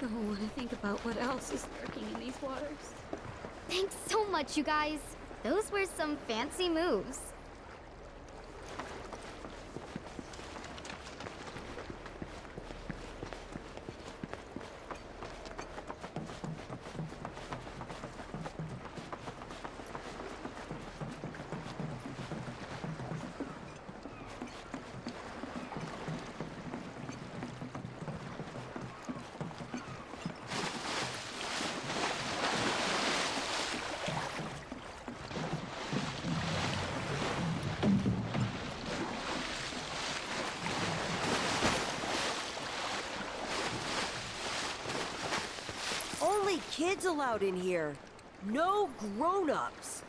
don't want to think about what else is lurking in these waters. Thanks so much, you guys. Those were some fancy moves. Only kids allowed in here. No grown-ups.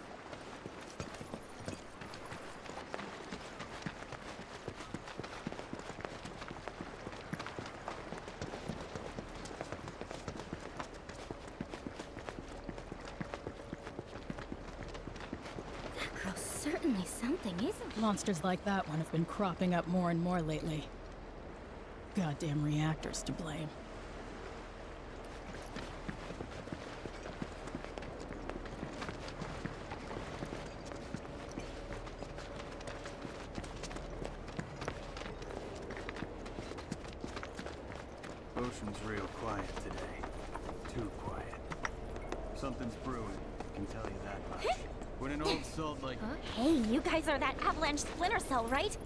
That girl's certainly something, isn't Monsters like that one have been cropping up more and more lately. Goddamn reactors to blame. Ocean's real quiet today. Too quiet. Something's brewing, I can tell you that much. When an old salt like... Hey, you guys are that Avalanche Splinter Cell, right?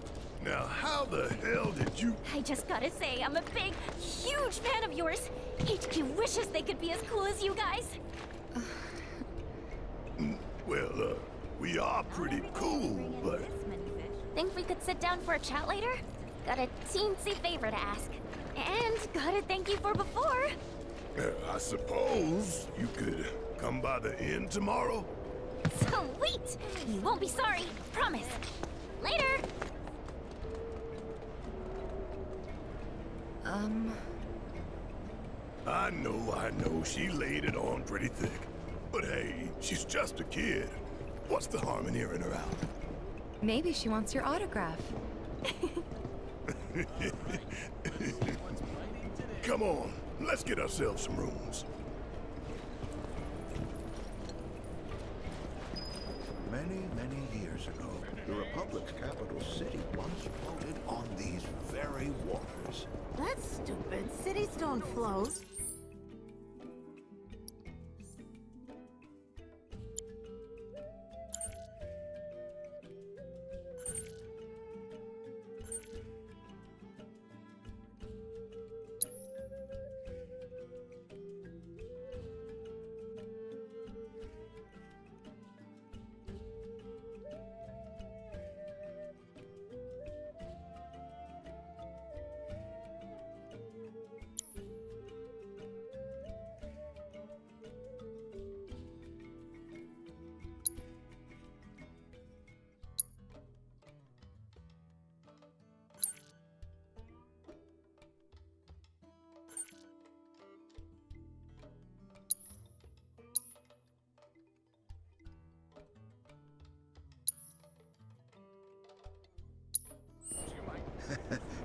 Now, how the hell did you... I just gotta say, I'm a big, huge fan of yours. HQ wishes they could be as cool as you guys. Well, we are pretty cool, but... Think we could sit down for a chat later? Got a teensy favor to ask. And gotta thank you for before. I suppose you could come by the inn tomorrow? Sweet! You won't be sorry, promise. Later! I know, she laid it on pretty thick. But hey, she's just a kid. What's the harm in hearing her out? Maybe she wants your autograph. Come on, let's get ourselves some rooms. Many, many years ago, the Republic's capital city once floated on these very waters. That's stupid. Cities don't float.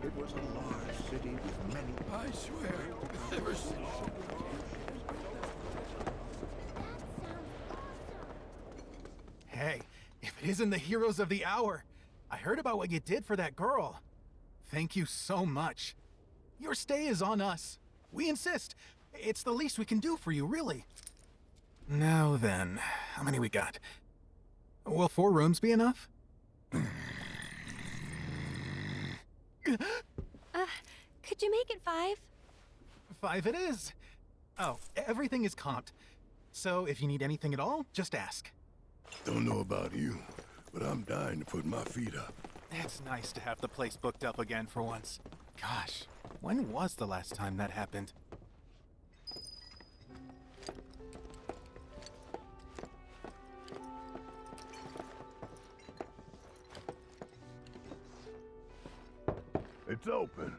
It was a large city with many... I swear, I've never seen... Hey, if it isn't the heroes of the hour, I heard about what you did for that girl. Thank you so much. Your stay is on us. We insist. It's the least we can do for you, really. Now then, how many we got? Will 4 rooms be enough? Could you make it 5? 5 it is. Oh, everything is comped. So if you need anything at all, just ask. Don't know about you, but I'm dying to put my feet up. It's nice to have the place booked up again for once. Gosh, when was the last time that happened? It's open.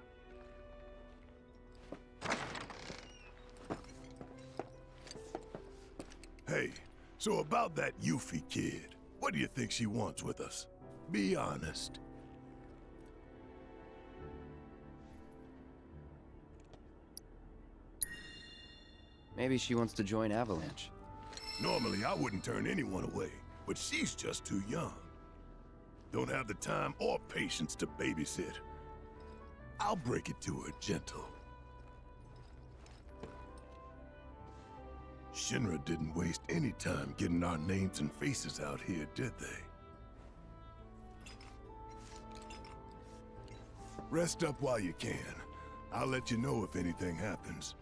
Hey, so about that Yuffie kid, what do you think she wants with us? Be honest. Maybe she wants to join Avalanche. Normally, I wouldn't turn anyone away, but she's just too young. Don't have the time or patience to babysit. I'll break it to her gentle. Shinra didn't waste any time getting our names and faces out here, did they? Rest up while you can. I'll let you know if anything happens.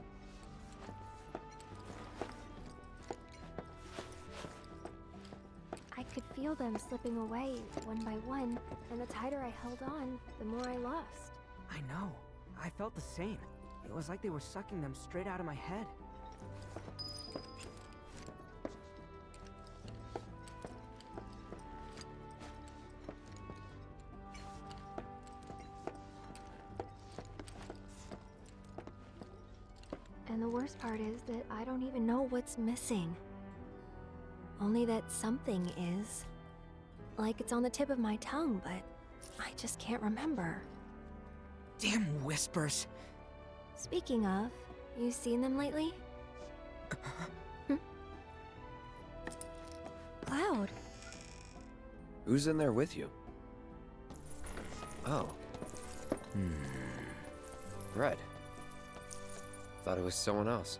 I could feel them slipping away one by one, and the tighter I held on, the more I lost. I know. I felt the same. It was like they were sucking them straight out of my head. And the worst part is that I don't even know what's missing. Only that something is. Like it's on the tip of my tongue, but I just can't remember. Damn whispers. Speaking of, you seen them lately? Cloud. Who's in there with you? Oh. Red. Thought it was someone else.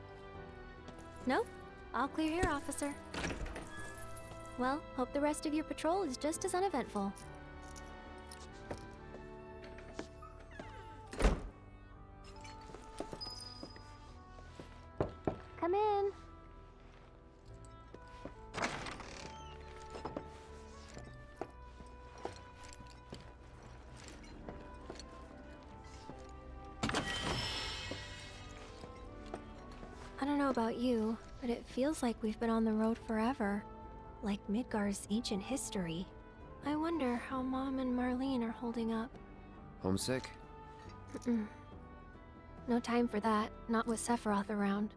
Nope. All clear here, officer. Well, hope the rest of your patrol is just as uneventful. Come in. I don't know about you, but it feels like we've been on the road forever. Like Midgar's ancient history. I wonder how Mom and Marlene are holding up. Homesick? No time for that, not with Sephiroth around.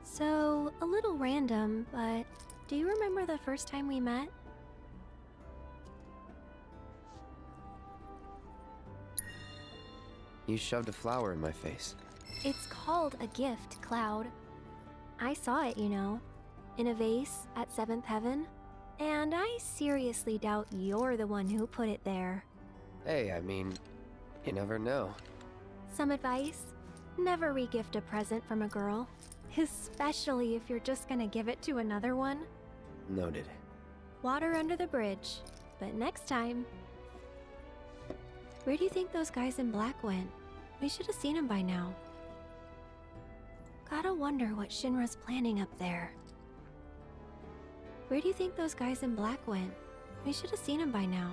So, a little random, but do you remember the first time we met? You shoved a flower in my face. It's called a gift, Cloud. I saw it, you know, in a vase at 7th Heaven, and I seriously doubt you're the one who put it there. Hey, I mean, you never know. Some advice? Never re-gift a present from a girl, especially if you're just gonna give it to another one. Noted. Water under the bridge, but next time. Where do you think those guys in black went? We should have seen them by now. Gotta wonder what Shinra's planning up there. Where do you think those guys in black went? We should have seen them by now.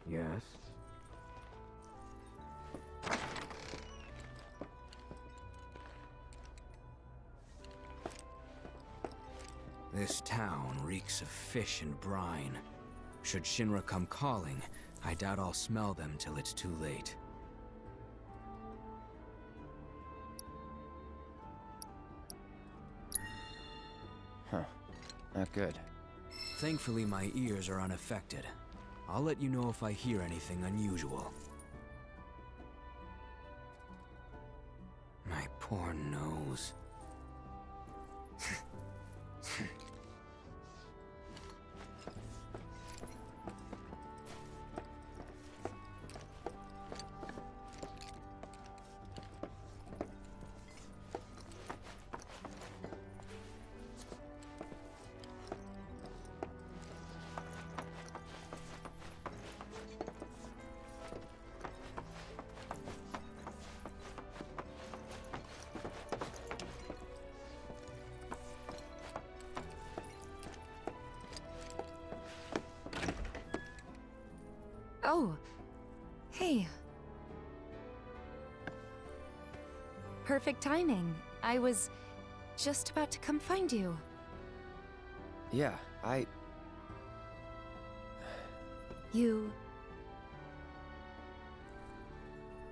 Yes? This town reeks of fish and brine. Should Shinra come calling, I doubt I'll smell them till it's too late. Huh. Not good. Thankfully, my ears are unaffected. I'll let you know if I hear anything unusual. My poor nose. Oh, hey. Perfect timing. I was just about to come find you. Yeah,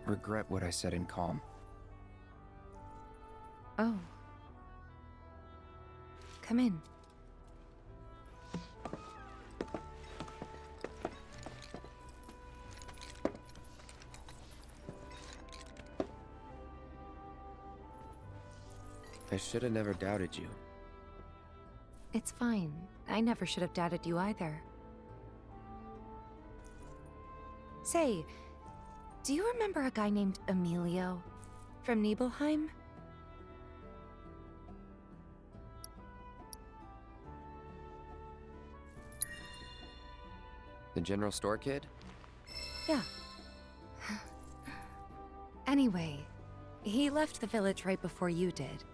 regret what I said in calm. Oh. Come in. I should have never doubted you. It's fine. I never should have doubted you either. Say, do you remember a guy named Emilio from Nibelheim? The general store kid? Yeah. Anyway, he left the village right before you did.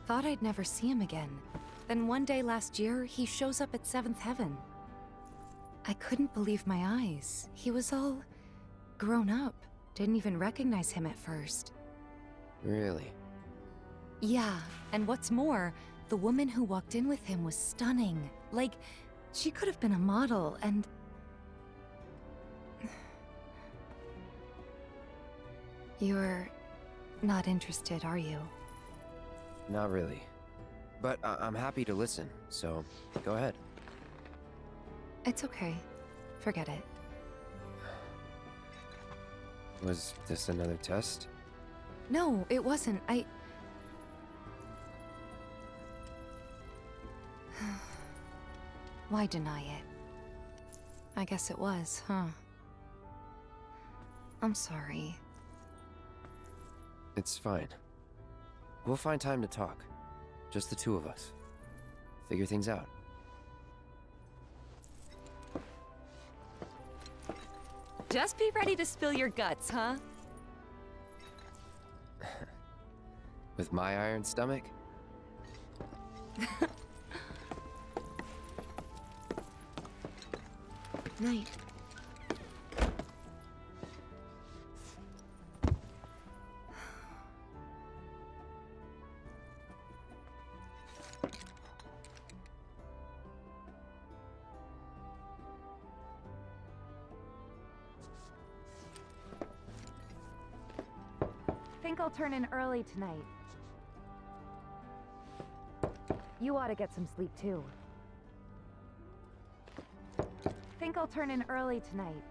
Thought I'd never see him again. Then one day last year, he shows up at 7th Heaven. I couldn't believe my eyes. He was all grown up. Didn't even recognize him at first. Really? Yeah, and what's more, the woman who walked in with him was stunning. Like, she could have been a model, and... You're not interested, are you? Not really. But I'm happy to listen, so go ahead. It's okay. Forget it. Was this another test? No, it wasn't. Why deny it? I guess it was, huh? I'm sorry. It's fine. We'll find time to talk. Just the two of us. Figure things out. Just be ready to spill your guts, huh? With my iron stomach? Night. Think I'll turn in early tonight. You ought to get some sleep too. Think I'll turn in early tonight.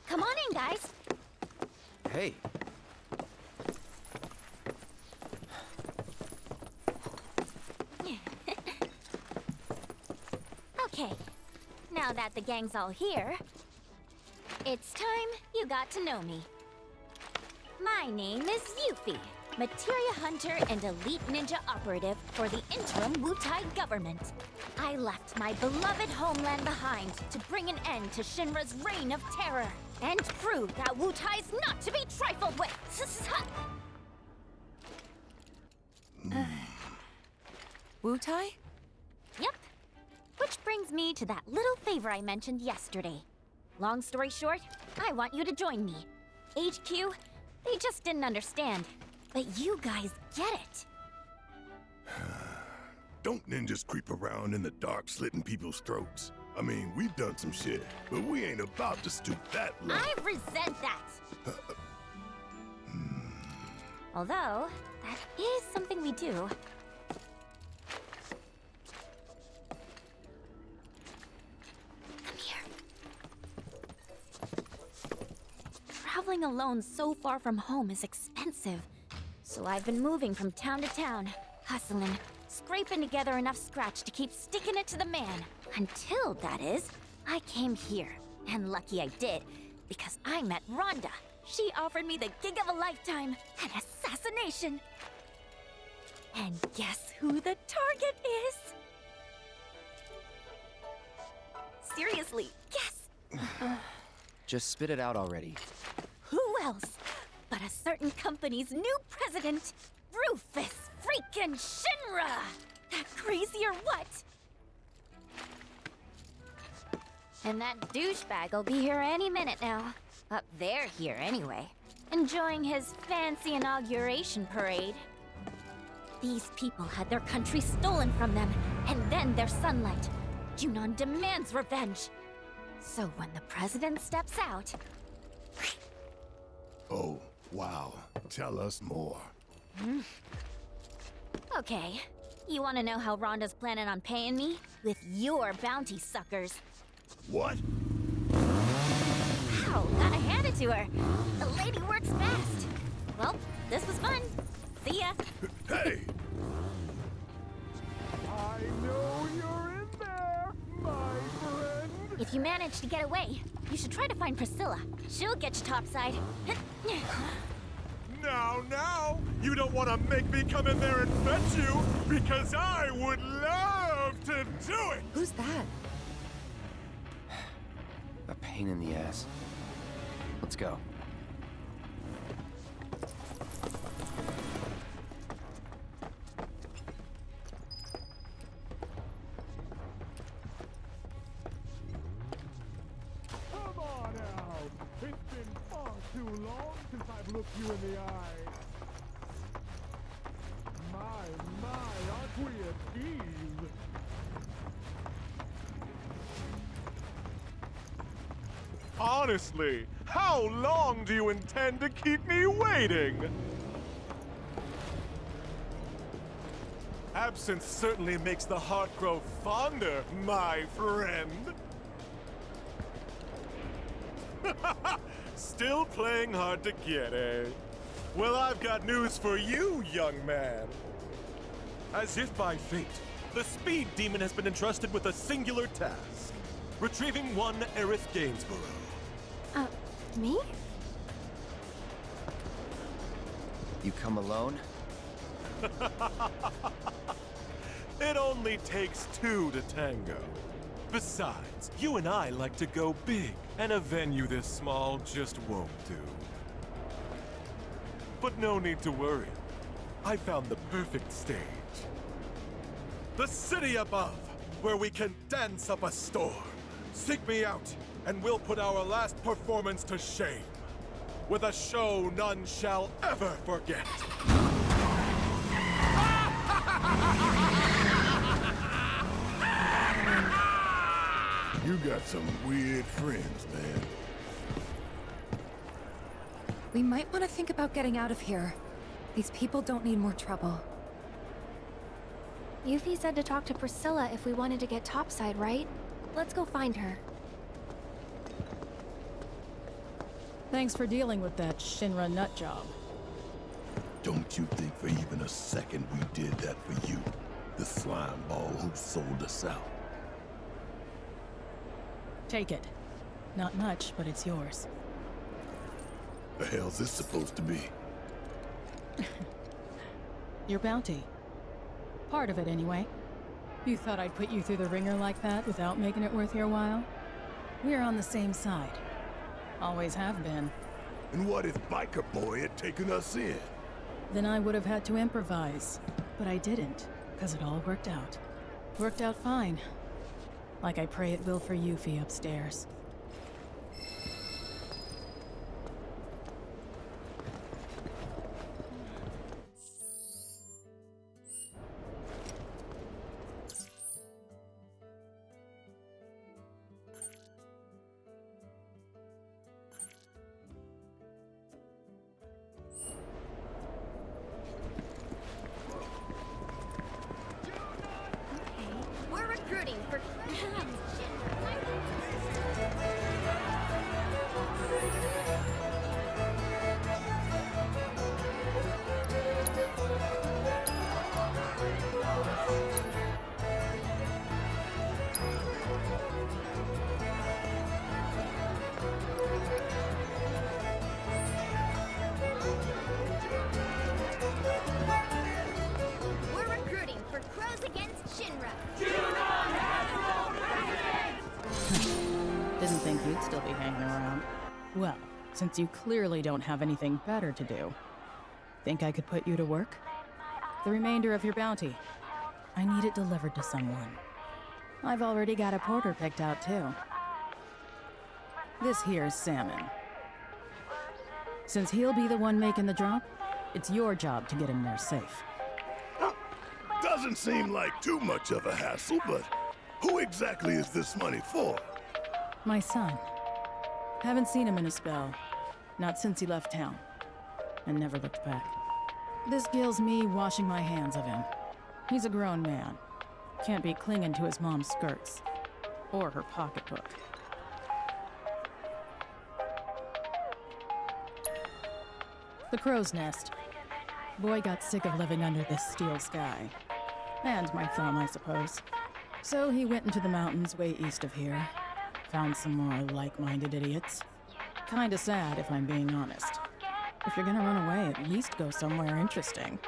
Come on in, guys. Hey. Okay, now that the gang's all here, it's time you got to know me. My name is Yuffie, materia hunter and elite ninja operative for the interim Wutai government. I left my beloved homeland behind to bring an end to Shinra's reign of terror and prove that Wutai's not to be trifled with. Wutai? Yep. Which brings me to that little favor I mentioned yesterday. Long story short, I want you to join me HQ, they just didn't understand. But you guys get it. Don't ninjas creep around in the dark slitting people's throats? I mean, we've done some shit, but we ain't about to stoop that low. I resent that. Although, that is something we do. Come here. Traveling alone so far from home is expensive. So I've been moving from town to town, hustling, scraping together enough scratch to keep sticking it to the man. Until, that is, I came here. And lucky I did, because I met Rhonda. She offered me the gig of a lifetime, an assassination. And guess who the target is? Seriously, guess. Just spit it out already. Who else but a certain company's new president, Rufus freaking Shinra? That crazy or what? And that douchebag will be here any minute now. Up there here anyway. Enjoying his fancy inauguration parade. These people had their country stolen from them, and then their sunlight. Junon demands revenge. So when the president steps out... Oh, wow. Tell us more. Okay. You want to know how Rhonda's planning on paying me? With your bounty suckers. What? Wow, gotta hand it to her. The lady works fast. Well, this was fun. See ya. Hey! I know you're in there, my friend. If you manage to get away, you should try to find Priscilla. She'll get you topside. Now, you don't want to make me come in there and fetch you, because I would love to do it! Who's that? A pain in the ass. Let's go. Come on out! It's been far too long since I've looked you in the eye. My, aren't we at ease? Honestly, how long do you intend to keep me waiting? Absence certainly makes the heart grow fonder, my friend. Still playing hard to get, eh? Well, I've got news for you, young man. As if by fate, the Speed Demon has been entrusted with a singular task. Retrieving one Aerith Gainsborough. Me? You come alone? It only takes two to tango. Besides, you and I like to go big, and a venue this small just won't do. But no need to worry. I found the perfect stage. The city above, where we can dance up a storm. Seek me out, and we'll put our last performance to shame. With a show none shall ever forget. You got some weird friends, man. We might want to think about getting out of here. These people don't need more trouble. Yuffie said to talk to Priscilla if we wanted to get topside, right? Let's go find her. Thanks for dealing with that Shinra nut job. Don't you think for even a second we did that for you? The slime ball who sold us out. Take it. Not much, but it's yours. The hell's this supposed to be? Your bounty. Part of it, anyway. You thought I'd put you through the ringer like that without making it worth your while? We're on the same side. Always have been. And what if Biker Boy had taken us in? Then I would have had to improvise. But I didn't, because it all worked out. Worked out fine. Like I pray it will for Yuffie upstairs. might still be hanging around. Well, since you clearly don't have anything better to do, think I could put you to work? The remainder of your bounty. I need it delivered to someone. I've already got a porter picked out, too. This here's Salmon. Since he'll be the one making the drop, it's your job to get him there safe. Doesn't seem like too much of a hassle, but who exactly is this money for? My son. Haven't seen him in a spell. Not since he left town. And never looked back. This gills me washing my hands of him. He's a grown man. Can't be clinging to his mom's skirts. Or her pocketbook. The crow's nest. Boy got sick of living under this steel sky. And my thumb, I suppose. So he went into the mountains way east of here. Found some more like-minded idiots. Kinda sad, if I'm being honest. If you're gonna run away, at least go somewhere interesting.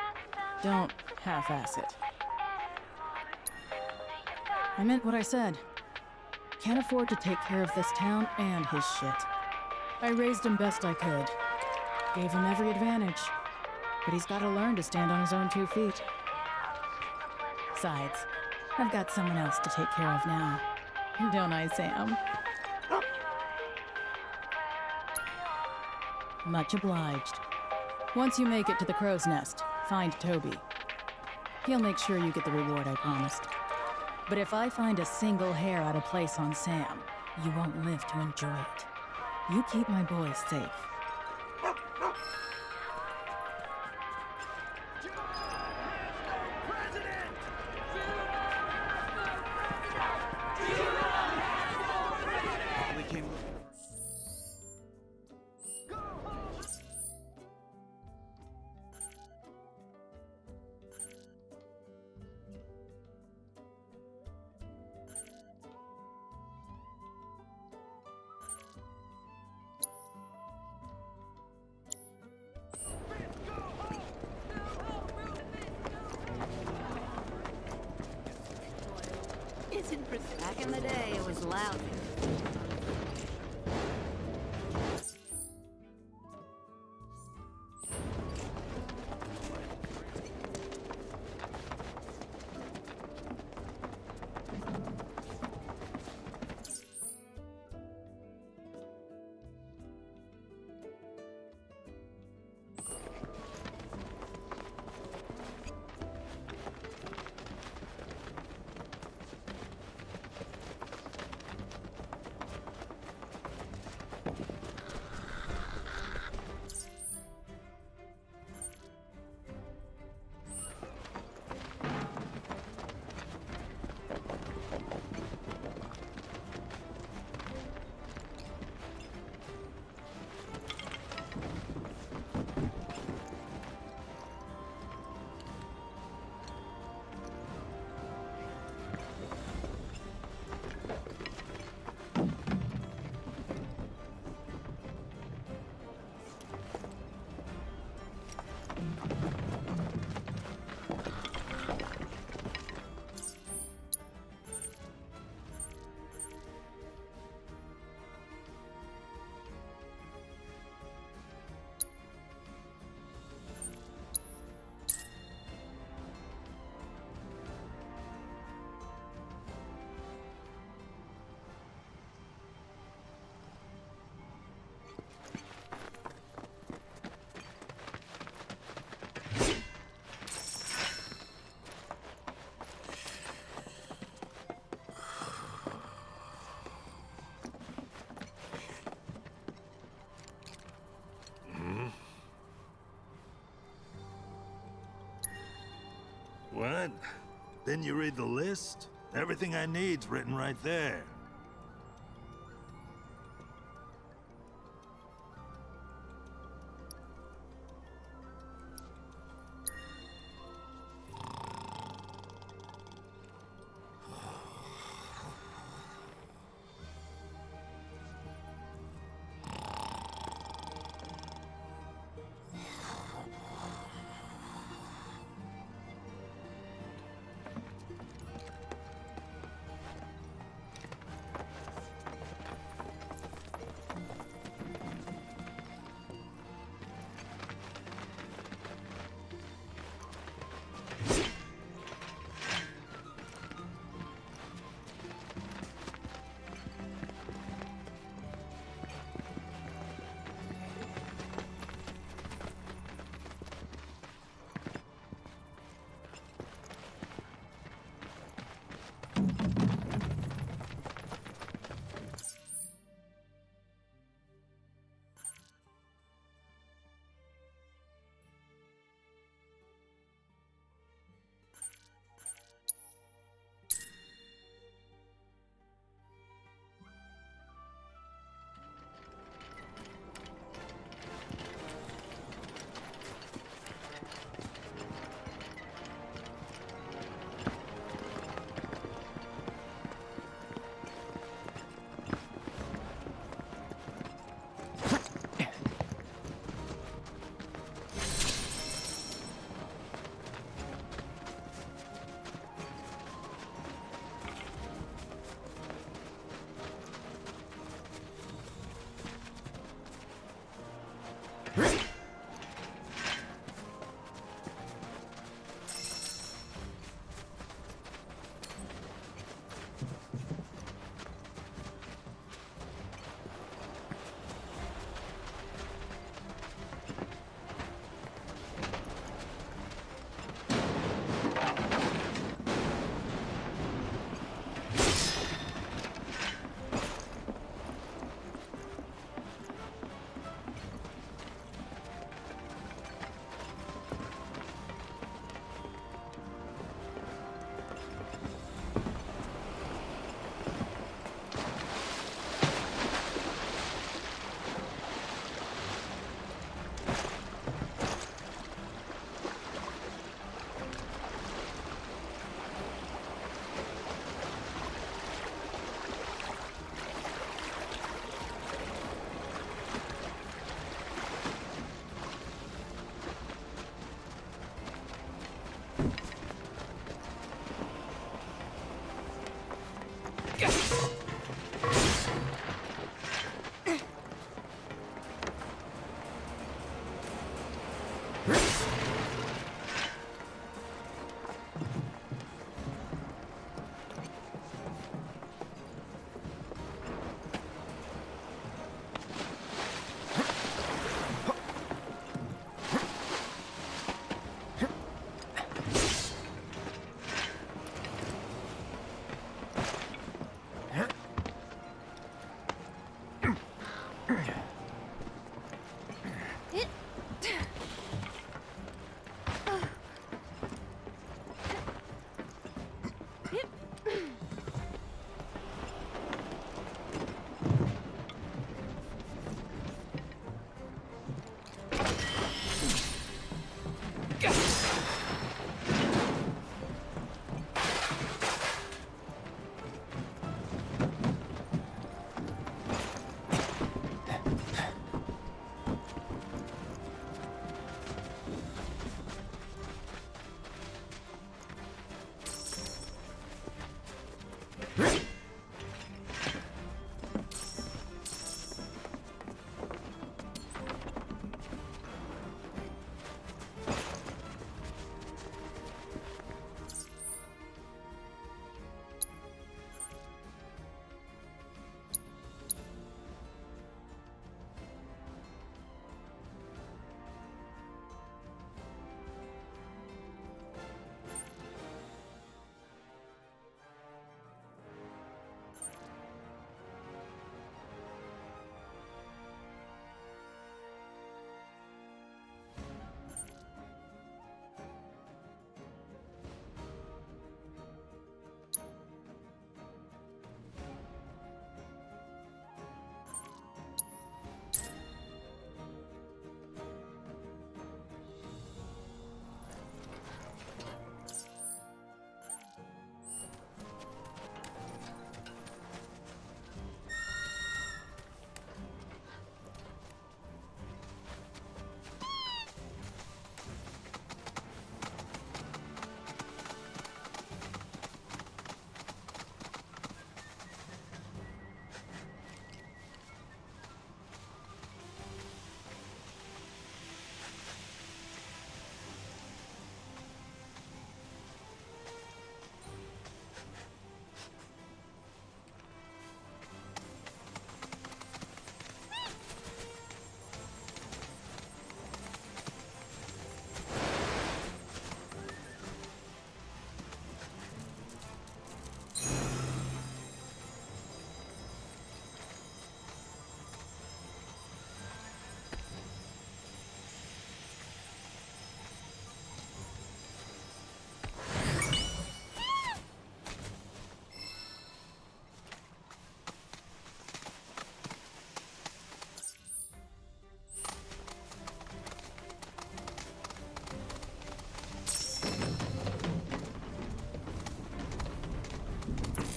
Don't half-ass it. I meant what I said. Can't afford to take care of this town and his shit. I raised him best I could. Gave him every advantage. But he's gotta learn to stand on his own 2 feet. Besides, I've got someone else to take care of now. Don't I, Sam? Much obliged. Once you make it to the crow's nest, find Toby. He'll make sure you get the reward I promised. But if I find a single hair out of place on Sam, you won't live to enjoy it. You keep my boys safe. Back in the day, it was loud. What? Didn't you read the list? Everything I need's written right there.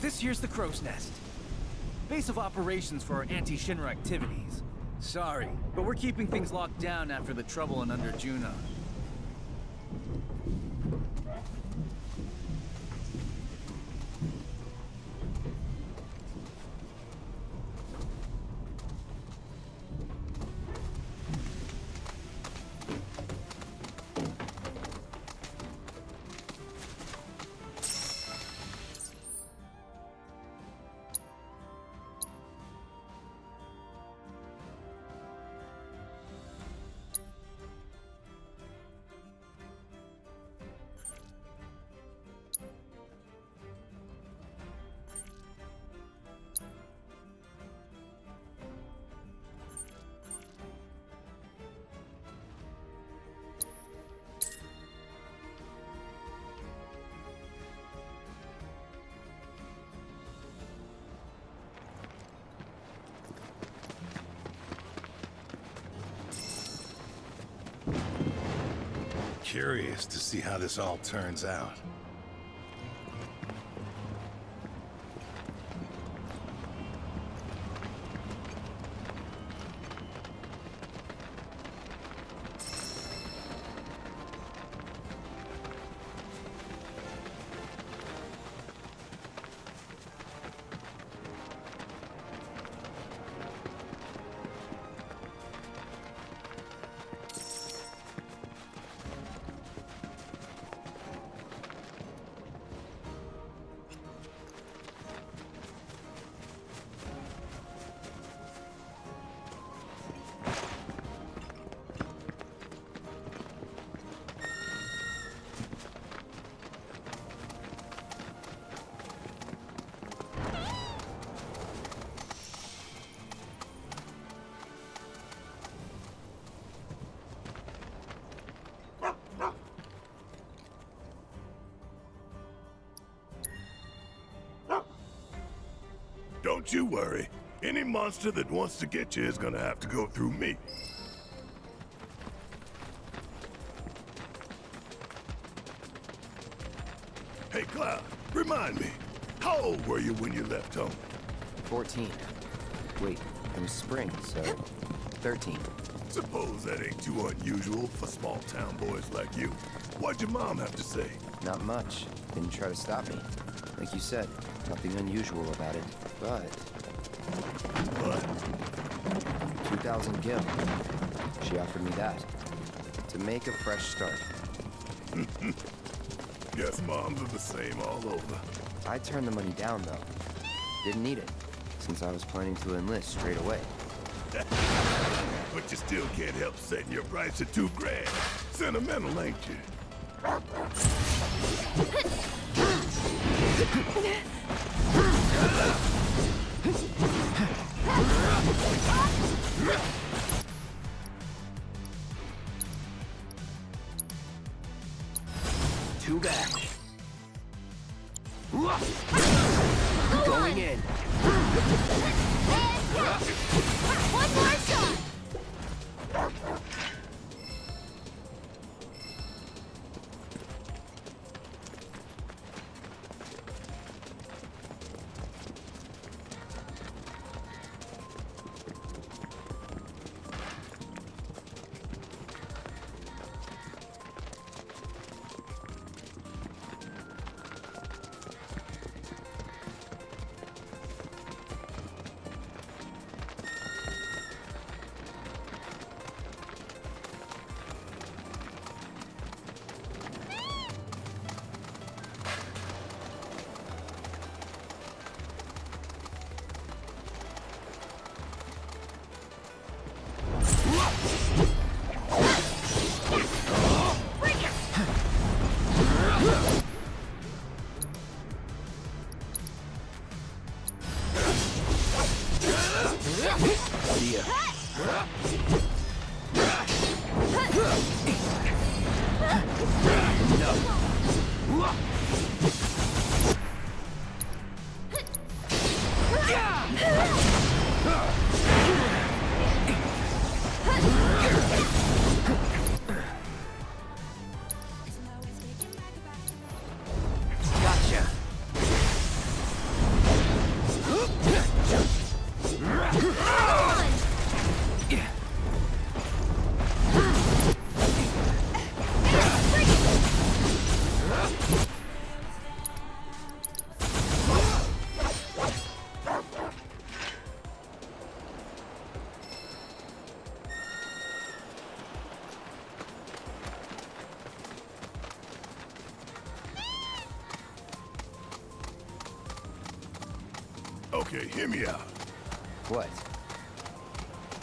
This here's the Crow's Nest. Base of operations for our anti-Shinra activities. Sorry, but we're keeping things locked down after the trouble in under Junon. Curious to see how this all turns out. Don't you worry. Any monster that wants to get you is gonna have to go through me. Hey, Cloud, remind me, how old were you when you left home? 14. Wait, it was spring, so 13. Suppose that ain't too unusual for small-town boys like you. What'd your mom have to say? Not much. Didn't try to stop me. Like you said, nothing unusual about it. But 2,000 gil. She offered me that. To make a fresh start. Guess moms are the same all over. I turned the money down, though. Didn't need it, since I was planning to enlist straight away. But you still can't help setting your price at $2,000. Sentimental, ain't you? Too bad. Going in. One more shot. Okay, hear me out. What?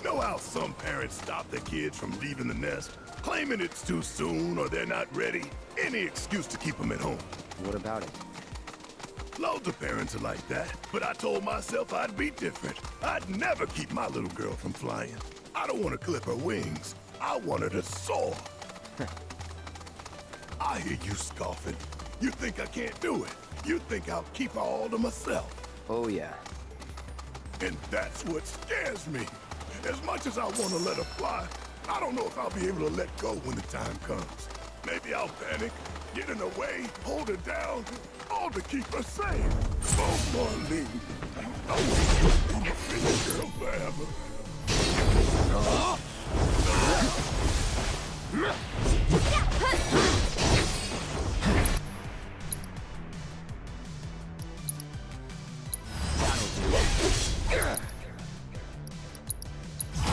Know how some parents stop their kids from leaving the nest, claiming it's too soon or they're not ready? Any excuse to keep them at home. What about it? Loads of parents are like that, but I told myself I'd be different. I'd never keep my little girl from flying. I don't want to clip her wings. I want her to soar. I hear you scoffing. You think I can't do it. You think I'll keep her all to myself. Oh, yeah. And that's what scares me. As much as I want to let her fly, I don't know if I'll be able to let go when the time comes. Maybe I'll panic, get in her way, hold her down, all to keep her safe. Oh, Marlene, I want to be this girl forever.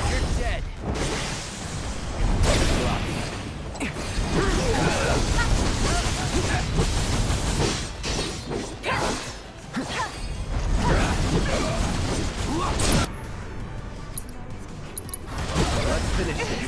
You're dead. Let's finish this.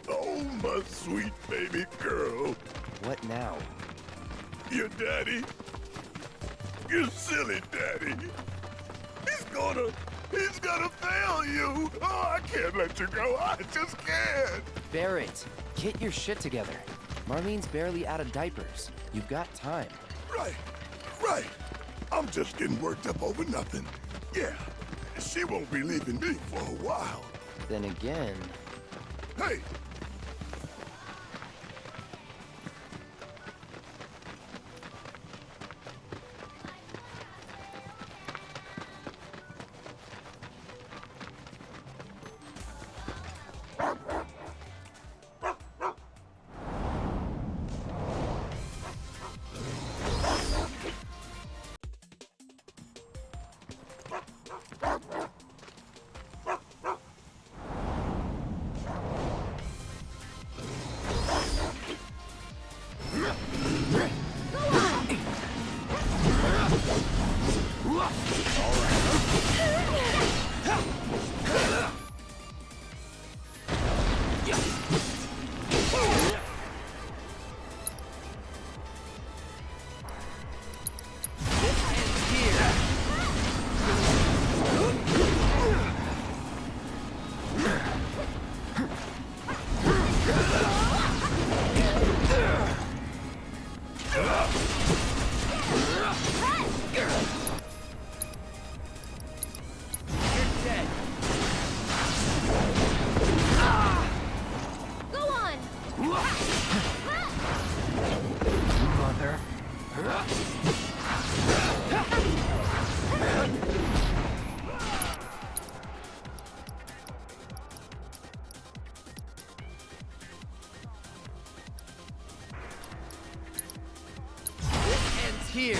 Oh, my sweet baby girl. What now? Your daddy. Your silly daddy. He's gonna fail you. Oh, I can't let you go. I just can't. Barrett, get your shit together. Marlene's barely out of diapers. You've got time. Right. I'm just getting worked up over nothing. Yeah, she won't be leaving me for a while. Then again... Hey! Here.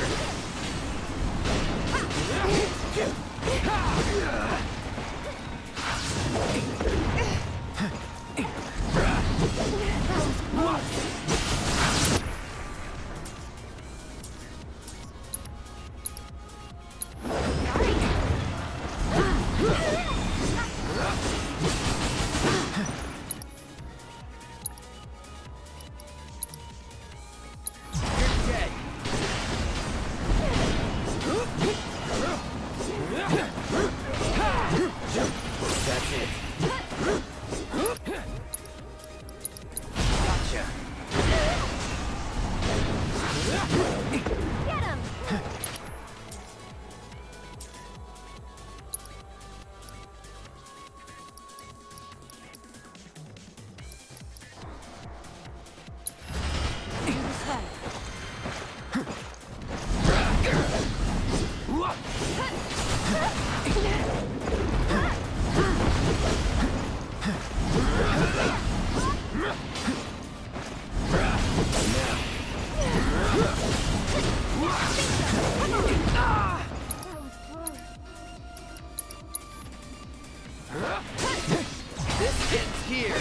This ends here.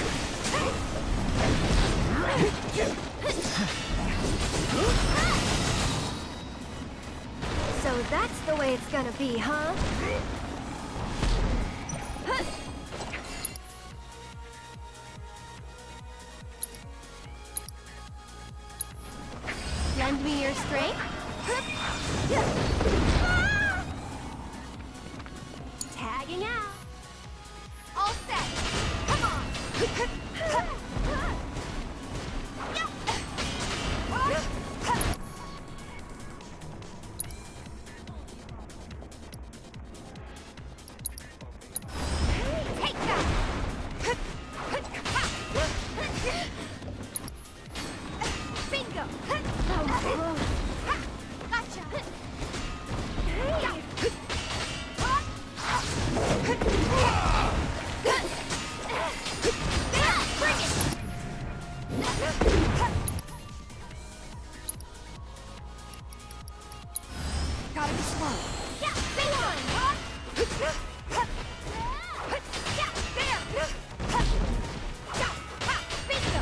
So that's the way it's gonna be, huh? Lend me your strength? Tagging out. All set. Come on. Take that. Gotta be slow. Yeah, big one! Yeah, there! Bingo!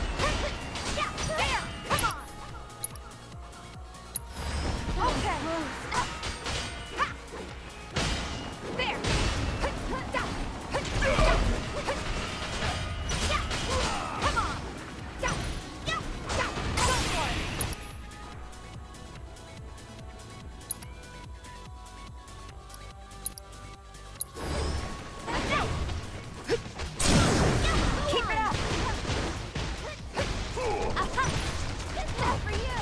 Yeah, there! Come on! Okay! There! Come on! Go for it! Keep it up! This is for you!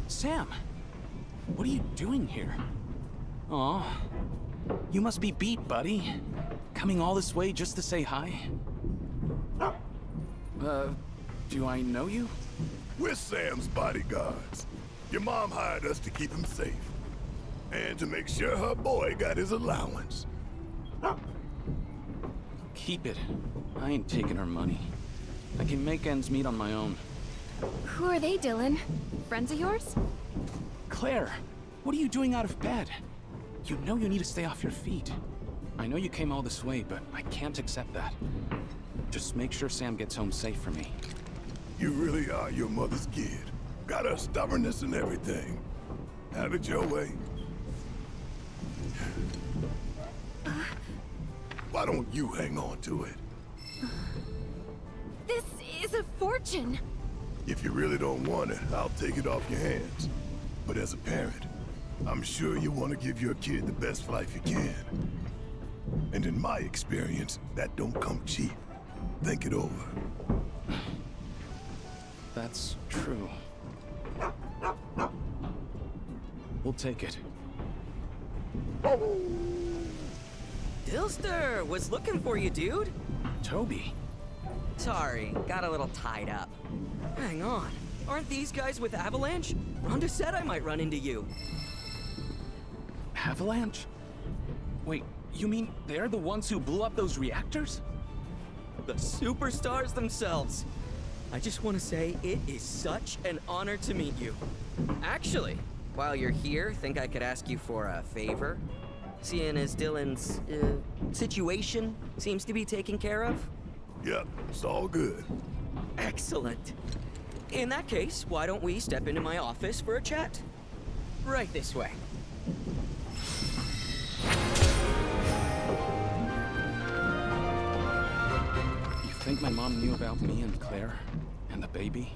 Sam, what are you doing here? Aw, you must be beat, buddy. Coming all this way just to say hi? Do I know you? We're Sam's bodyguards. Your mom hired us to keep him safe. And to make sure her boy got his allowance. Keep it. I ain't taking her money. I can make ends meet on my own. Who are they, Dylan? Friends of yours? Claire, what are you doing out of bed? You know you need to stay off your feet. I know you came all this way, but I can't accept that. Just make sure Sam gets home safe for me. You really are your mother's kid. Got her stubbornness and everything. Have it your way. Why don't you hang on to it? This is a fortune. If you really don't want it, I'll take it off your hands. But as a parent, I'm sure you want to give your kid the best life you can. And in my experience, that don't come cheap. Think it over. That's true. We'll take it. Dilster, was looking for you, dude. Toby. Sorry, got a little tied up. Hang on, aren't these guys with Avalanche? Rhonda said I might run into you. Avalanche? Wait, you mean they're the ones who blew up those reactors? The superstars themselves. I just want to say it is such an honor to meet you. Actually, while you're here, think I could ask you for a favor? Seeing as Dylan's, situation seems to be taken care of? Yep, it's all good. Excellent. In that case, why don't we step into my office for a chat? Right this way. You think my mom knew about me and Claire? And the baby?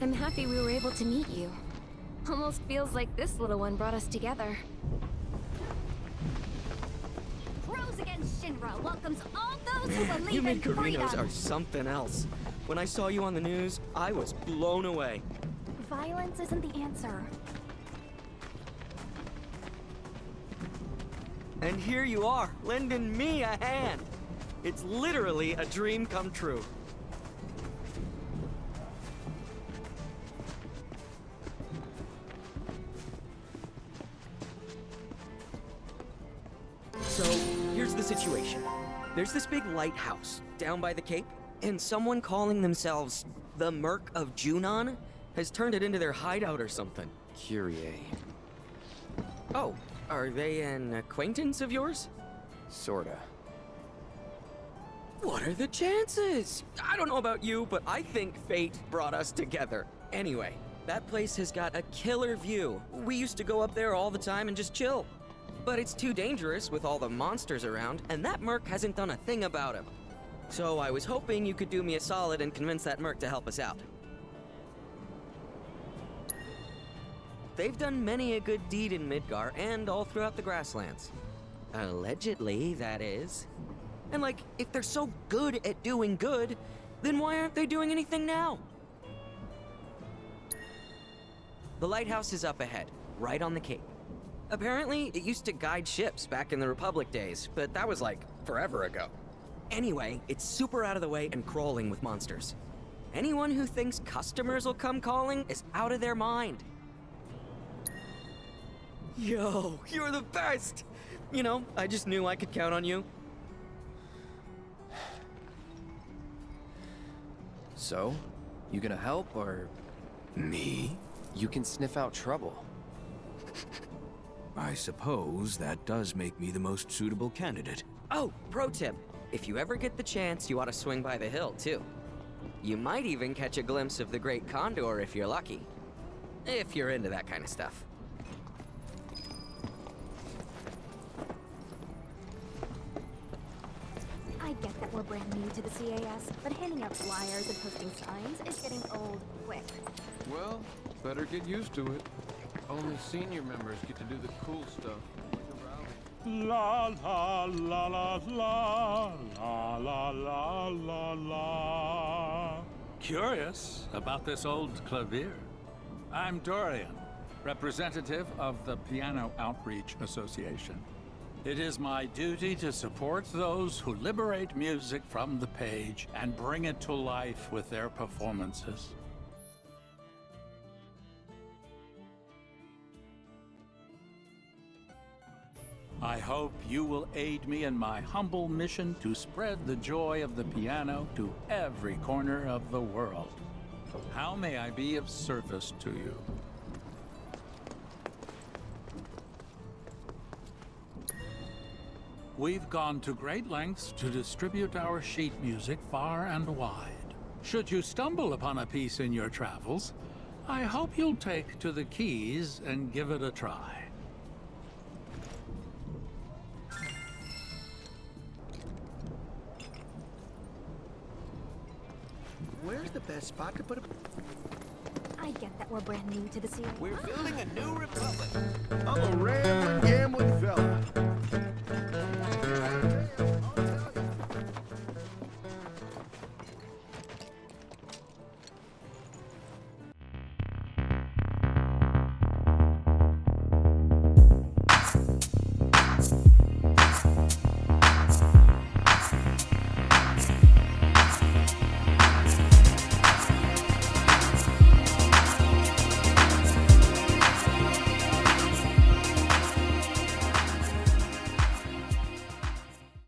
I'm happy we were able to meet you. Almost feels like this little one brought us together. Crows Against Shinra welcomes all those who Man, believe you in Midgarinos freedom. are something else. When I saw you on the news, I was blown away. Violence isn't the answer. And here you are, lending me a hand. It's literally a dream come true. So, here's the situation. There's this big lighthouse down by the cape, and someone calling themselves the Merc of Junon has turned it into their hideout or something. Kyrie. Oh, are they an acquaintance of yours? Sorta. What are the chances? I don't know about you, but I think fate brought us together. Anyway, That place has got a killer view. We used to go up there all the time and just chill. But it's too dangerous with all the monsters around, and that merc hasn't done a thing about him. So I was hoping you could do me a solid and convince that merc to help us out. They've done many a good deed in Midgar and all throughout the grasslands. Allegedly, that is. And like, if they're so good at doing good, then why aren't they doing anything now? The lighthouse is up ahead, right on the cape. Apparently, it used to guide ships back in the Republic days, but that was like forever ago. Anyway, it's super out of the way and crawling with monsters. Anyone who thinks customers will come calling is out of their mind. Yo, you're the best! You know, I just knew I could count on you. So, you gonna help, or... Me? You can sniff out trouble. I suppose that does make me the most suitable candidate. Oh, pro tip. If you ever get the chance, you ought to swing by the hill, too. You might even catch a glimpse of the Great Condor if you're lucky. If you're into that kind of stuff. I get that we're brand new to the CAS, but handing out flyers and posting signs is getting old quick. Well, better get used to it. Only senior members get to do the cool stuff. La la la la la la la la la la. Curious about this old clavier? I'm Dorian, representative of the Piano Outreach Association. It is my duty to support those who liberate music from the page and bring it to life with their performances. I hope you will aid me in my humble mission to spread the joy of the piano to every corner of the world. How may I be of service to you? We've gone to great lengths to distribute our sheet music far and wide. Should you stumble upon a piece in your travels, I hope you'll take to the keys and give it a try. Where's the best spot to put a... I get that we're brand new to the CAS. We're building a new republic. I'm a rambling, gambling fella.